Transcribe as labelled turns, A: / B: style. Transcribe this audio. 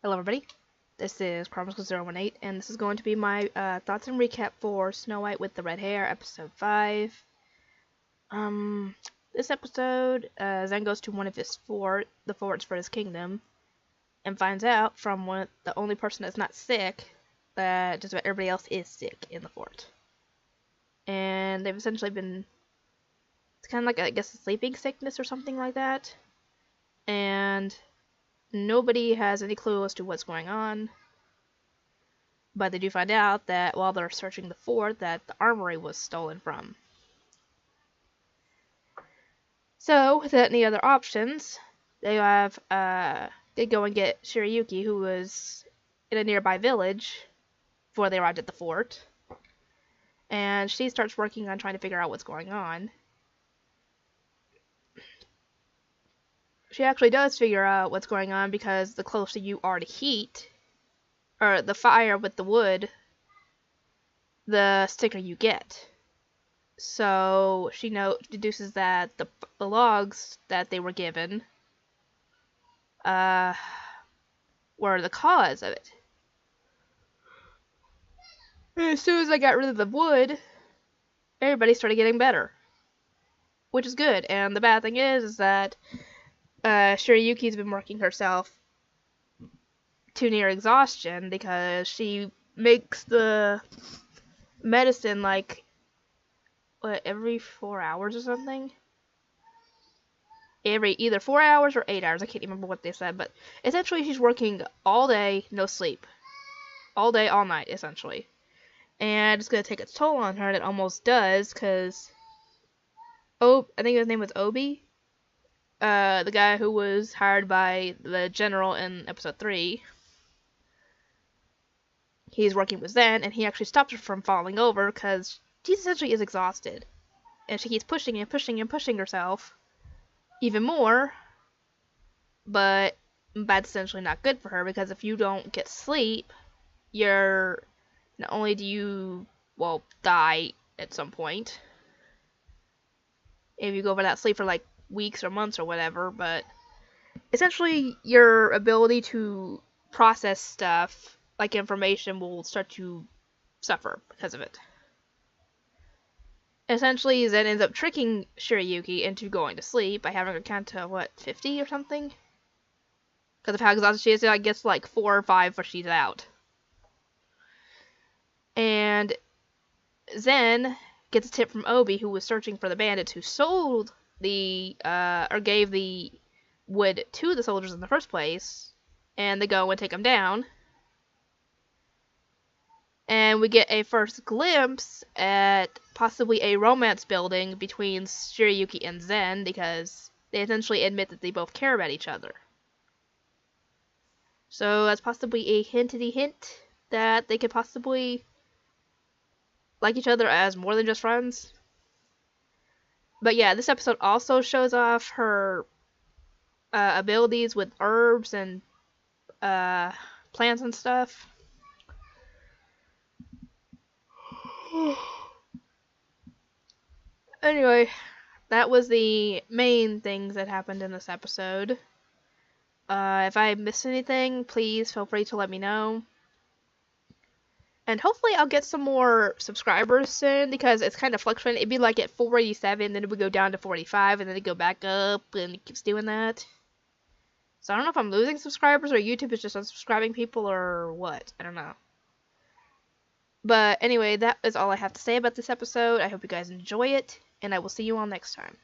A: Hello everybody, this is Chronicles018, and this is going to be my thoughts and recap for Snow White with the Red Hair, episode 5. This episode, Zen goes to one of his the forts for his kingdom, and finds out from the only person that's not sick, that just about everybody else is sick in the fort. And they've essentially been, it's kind of like, I guess, a sleeping sickness or something like that. And nobody has any clue as to what's going on, but they do find out that while they're searching the fort, that the armory was stolen from. So, without any other options, they go and get Shirayuki, who was in a nearby village before they arrived at the fort, and she starts working on trying to figure out what's going on. She actually does figure out what's going on because the closer you are to heat, or the fire with the wood, the sicker you get. So she deduces that the logs that they were given were the cause of it. And as soon as I got rid of the wood, everybody started getting better, which is good. And the bad thing is that Shirayuki's been working herself to near exhaustion because she makes the medicine like every 4 hours or something. Every either 4 hours or 8 hours. I can't remember what they said, but essentially she's working all day, no sleep, all day, all night, essentially. And it's gonna take its toll on her, and it almost does, because I think his name was Obi, the guy who was hired by the general in episode 3. He's working with Zen, and he actually stops her from falling over because she essentially is exhausted, and she keeps pushing and pushing and pushing herself even more. But that's essentially not good for her, because if you don't get sleep, you're not only do you die at some point if you go without sleep for like weeks or months or whatever, but essentially your ability to process stuff like information will start to suffer because of it. Essentially, Zen ends up tricking Shirayuki into going to sleep by having her count to 50 or something, because of how exhausted she is. I guess like 4 or 5 before she's out. And Zen gets a tip from Obi, who was searching for the bandits who sold or gave the wood to the soldiers in the first place, and they go and take them down. And we get a first glimpse at possibly a romance building between Shirayuki and Zen, because they essentially admit that they both care about each other. So that's possibly a hinty hint that they could possibly like each other as more than just friends. But yeah, this episode also shows off her abilities with herbs and plants and stuff. Anyway, that was the main things that happened in this episode. If I missed anything, please feel free to let me know. And hopefully I'll get some more subscribers soon, because it's kind of fluctuating. It'd be like at 487, then it would go down to 45, and then it'd go back up, and it keeps doing that. So I don't know if I'm losing subscribers, or YouTube is just unsubscribing people, or what. I don't know. But anyway, that is all I have to say about this episode. I hope you guys enjoy it, and I will see you all next time.